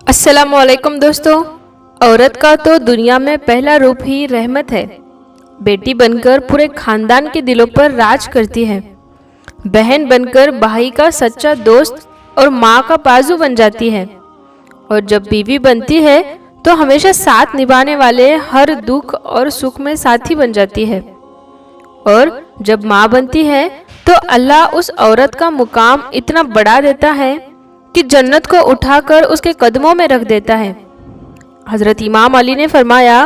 अस्सलाम वालेकुम दोस्तों। औरत का तो दुनिया में पहला रूप ही रहमत है। बेटी बनकर पूरे खानदान के दिलों पर राज करती है। बहन बनकर भाई का सच्चा दोस्त और माँ का बाजू बन जाती है। और जब बीवी बनती है तो हमेशा साथ निभाने वाले, हर दुख और सुख में साथी बन जाती है। और जब माँ बनती है तो अल्लाह उस औरत का मुकाम इतना बढ़ा देता है कि जन्नत को उठाकर उसके कदमों में रख देता है। हजरत इमाम अली ने फरमाया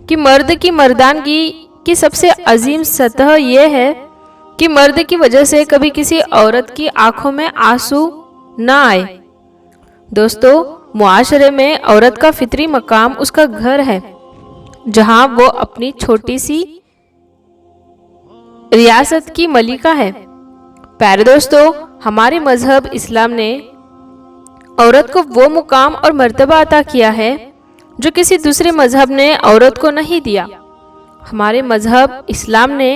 कि मर्द की मर्दानगी की सबसे अजीम सतह यह है कि मर्द की वजह से कभी किसी औरत की आंखों में आंसू ना आए। दोस्तों, मुआशरे में औरत का फितरी मकाम उसका घर है, जहां वो अपनी छोटी सी रियासत की मलिका है। प्यारे दोस्तों, हमारे मजहब इस्लाम ने औरत को वो मुकाम और मर्तबा अता किया है जो किसी दूसरे मजहब ने औरत को नहीं दिया। हमारे मजहब इस्लाम ने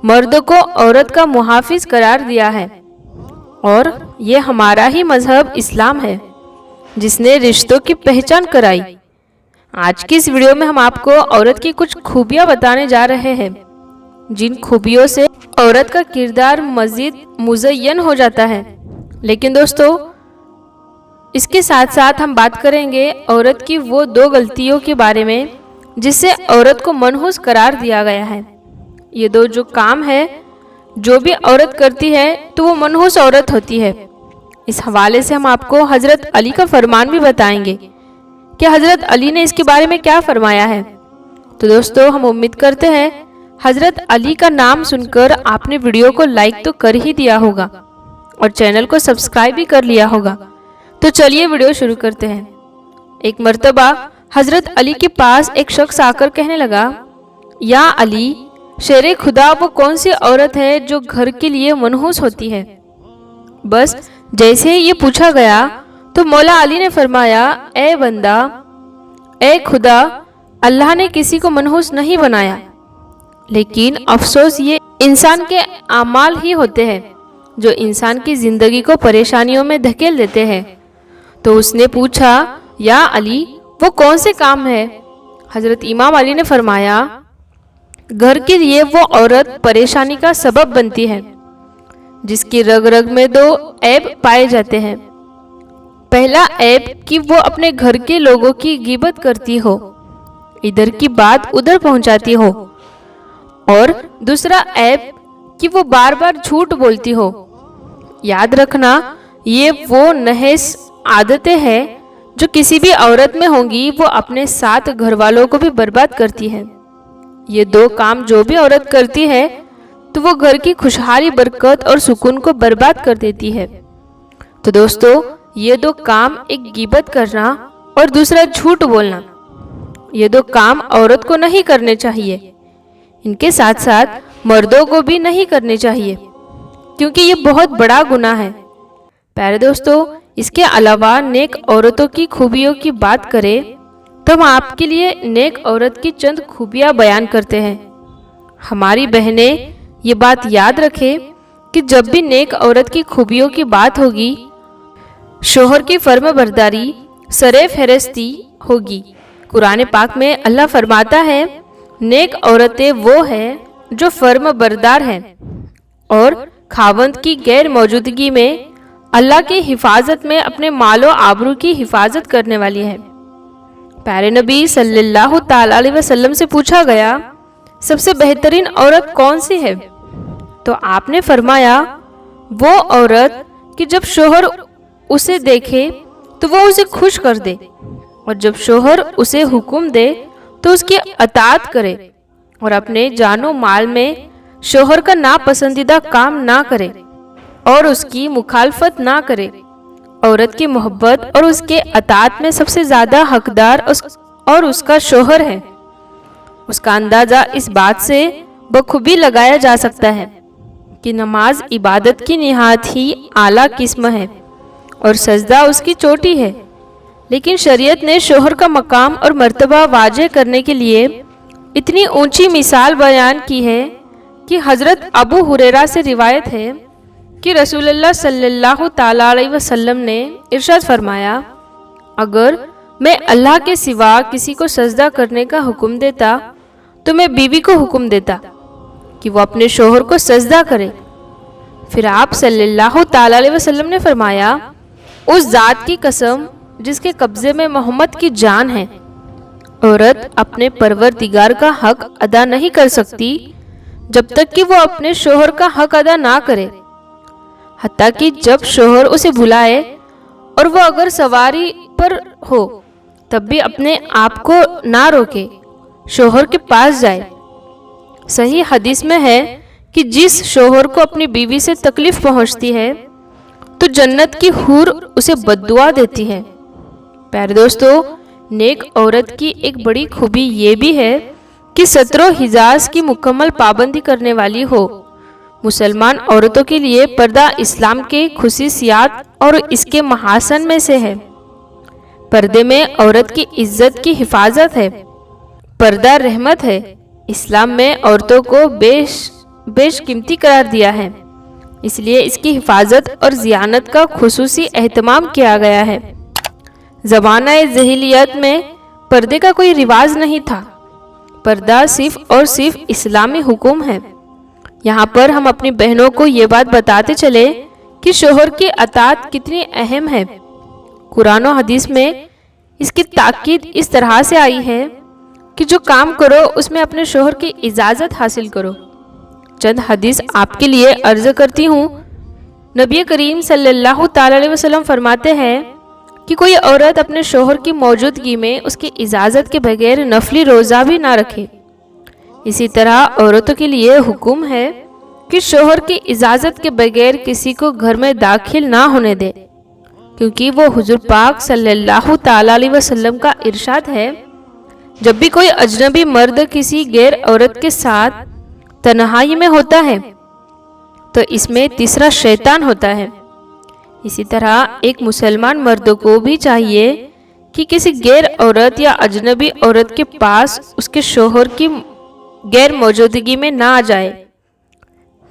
मर्दों को औरत का मुहाफिज करार दिया है, और ये हमारा ही मजहब इस्लाम है जिसने रिश्तों की पहचान कराई। आज की इस वीडियो में हम आपको औरत की कुछ खूबियां बताने जा रहे हैं, जिन खूबियों से औरत का किरदार मजीद मुज़य्यन हो जाता है। लेकिन दोस्तों, इसके साथ साथ हम बात करेंगे औरत की वो दो गलतियों के बारे में जिससे औरत को मनहूस करार दिया गया है। ये दो जो काम है जो भी औरत करती है तो वो मनहूस औरत होती है। इस हवाले से हम आपको हजरत अली का फरमान भी बताएंगे कि हजरत अली ने इसके बारे में क्या फरमाया है। तो दोस्तों, हम उम्मीद करते हैं हजरत अली का नाम सुनकर आपने वीडियो को लाइक तो कर ही दिया होगा और चैनल को सब्सक्राइब भी कर लिया होगा। तो चलिए वीडियो शुरू करते हैं। एक मर्तबा हजरत अली के पास एक शख्स आकर कहने लगा, या अली, शेरे खुदा वो कौन सी औरत है जो घर के लिए मनहूस होती है? बस जैसे ये पूछा गया तो मौला अली ने फरमाया, ए बंदा, ए खुदा, अल्लाह ने किसी को मनहूस नहीं बनाया, लेकिन अफसोस ये इंसान के आमाल ही होते हैं जो इंसान की जिंदगी को परेशानियों में धकेल देते हैं। तो उसने पूछा, या अली, वो कौन से काम है? हजरत इमाम अली ने फरमाया, घर के लिए वो औरत परेशानी का सबब बनती है जिसकी रग रग में दो ऐब पाए जाते हैं। पहला ऐब कि वो अपने घर के लोगों की गिबत करती हो, इधर की बात उधर पहुंचाती हो, और दूसरा ऐब कि वो बार बार झूठ बोलती हो। याद रखना, ये वो नहस आदतें हैं जो किसी भी औरत में होंगी वो अपने साथ घर वालों को भी बर्बाद करती है। ये दो काम जो भी औरत करती है तो वो घर की खुशहाली, बरकत और सुकून को बर्बाद कर देती है। तो दोस्तों, ये दो काम, एक गिबत करना और दूसरा झूठ बोलना, ये दो काम औरत को नहीं करने चाहिए। इनके साथ साथ मर्दों को भी नहीं करने चाहिए, क्योंकि ये बहुत बड़ा गुनाह है। प्यारे दोस्तों, इसके अलावा नेक औरतों की खूबियों की बात करें तो हम आपके लिए नेक औरत की चंद खूबियां बयान करते हैं। हमारी बहनें ये बात याद रखें कि जब भी नेक औरत की खूबियों की बात होगी, शोहर की फर्मबरदारी सरे फहरिस्ती होगी। कुरान पाक में अल्लाह फरमाता है, नेक औरतें वो हैं जो फर्मबरदार हैं और खावंद की गैर मौजूदगी में अल्लाह की हिफाजत में अपने मालो आबरू की हिफाजत करने वाली है। प्यारे नबी सल्लल्लाहु ताला अलैहि वसल्लम से पूछा गया, सबसे बेहतरीन औरत कौन सी है? तो आपने फरमाया, वो औरत कि जब शोहर उसे देखे तो वो उसे खुश कर दे, और जब शोहर उसे हुक्म दे तो उसकी अताअत करे, और अपने जानो माल में शोहर का नापसंदीदा काम ना करे और उसकी मुखालफत ना करे। औरत की मोहब्बत और उसके अताअत में सबसे ज़्यादा हकदार और उसका शोहर है। उसका अंदाज़ा इस बात से बखूबी लगाया जा सकता है कि नमाज इबादत की निहायत ही आला किस्म है और सजदा उसकी चोटी है। लेकिन शरीयत ने शोहर का मकाम और मर्तबा वाज़े करने के लिए इतनी ऊंची मिसाल बयान की है कि हज़रत अबू हुरैरा से रिवायत है कि रसूलुल्लाह सल्लल्लाहु ताला अलैहि वसल्लम ने इरशाद फरमाया, اگر میں اللہ کے سوا کسی کو سجدہ کرنے کا حکم دیتا تو میں بیوی کو حکم دیتا کہ وہ اپنے شوہر کو سجدہ کرے۔ پھر آپ صلی اللہ تعالی علیہ وسلم نے فرمایا، اس ذات کی قسم جس کے قبضے میں محمد کی جان ہے، عورت اپنے پروردگار کا حق ادا نہیں کر سکتی جب تک کہ وہ اپنے شوہر کا حق ادا نہ کرے، حتیٰ کہ جب شوہر اسے بلائے اور وہ اگر سواری پر ہو تب بھی اپنے آپ کو نہ روکے، شوہر کے پاس جائے۔ صحیح حدیث میں ہے کہ جس شوہر کو اپنی بیوی سے تکلیف پہنچتی ہے تو جنت کی حور اسے بددعا دیتی ہے۔ پیارے دوستو، نیک عورت کی ایک بڑی خوبی یہ بھی ہے کہ ستر و حجاب کی مکمل پابندی کرنے والی ہو۔ مسلمان عورتوں کے لیے پردہ اسلام کے خصوصیات اور اس کے محاسن میں سے ہے۔ پردے میں عورت کی عزت کی حفاظت ہے، پردہ رحمت ہے۔ اسلام میں عورتوں کو بیش قیمتی قرار دیا ہے، اس لیے اس کی حفاظت اور صیانت کا خصوصی اہتمام کیا گیا ہے۔ زمانہ جاہلیت میں پردے کا کوئی رواج نہیں تھا، پردہ صرف اور صرف اسلامی حکم ہے۔ یہاں پر ہم اپنی بہنوں کو یہ بات بتاتے چلے کہ شوہر کی اطاعت کتنی اہم ہے۔ قرآن و حدیث میں اس کی تاکید اس طرح سے آئی ہے کہ جو کام کرو اس میں اپنے شوہر کی اجازت حاصل کرو۔ چند حدیث آپ کے لیے عرض کرتی ہوں۔ نبی کریم صلی اللہ تعالی علیہ وسلم فرماتے ہیں کہ کوئی عورت اپنے شوہر کی موجودگی میں اس کی اجازت کے بغیر نفلی روزہ بھی نہ رکھے۔ اسی طرح عورتوں کے لیے حکم ہے کہ شوہر کی اجازت کے بغیر کسی کو گھر میں داخل نہ ہونے دے، کیونکہ وہ حضور پاک صلی اللہ تعالی علیہ وسلم کا ارشاد ہے، جب بھی کوئی اجنبی مرد کسی غیر عورت کے ساتھ تنہائی میں ہوتا ہے تو اس میں تیسرا شیطان ہوتا ہے۔ اسی طرح ایک مسلمان مرد کو بھی چاہیے کہ کسی غیر عورت یا اجنبی عورت کے پاس اس کے شوہر کی غیر موجودگی میں نہ جائے۔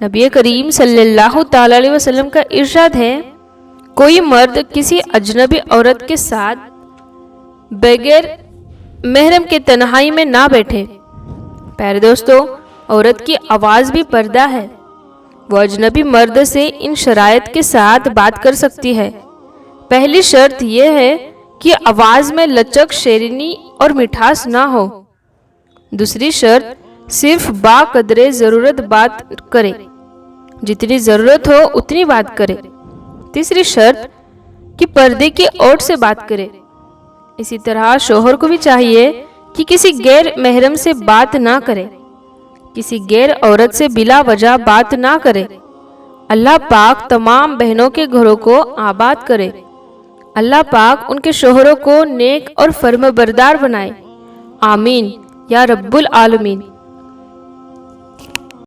نبی کریم صلی اللہ تعالی علیہ وسلم کا ارشاد ہے، کوئی مرد کسی اجنبی عورت کے ساتھ بغیر محرم کے تنہائی میں نہ بیٹھے۔ پیارے دوستو، عورت کی آواز بھی پردہ ہے، وہ اجنبی مرد سے ان شرائط کے ساتھ بات کر سکتی ہے۔ پہلی شرط یہ ہے کہ آواز میں لچک، شیرینی اور مٹھاس نہ ہو۔ دوسری شرط، صرف با قدرے ضرورت بات کرے، جتنی ضرورت ہو اتنی بات کرے۔ تیسری شرط کہ پردے کی اوٹ سے بات کرے۔ اسی طرح شوہر کو بھی چاہیے کہ کسی غیر محرم سے بات نہ کرے، کسی غیر عورت سے بلا وجہ بات نہ کرے۔ اللہ پاک تمام بہنوں کے گھروں کو آباد کرے۔ اللہ پاک ان کے شوہروں کو نیک اور فرمانبردار بنائے۔ آمین یا رب العالمین۔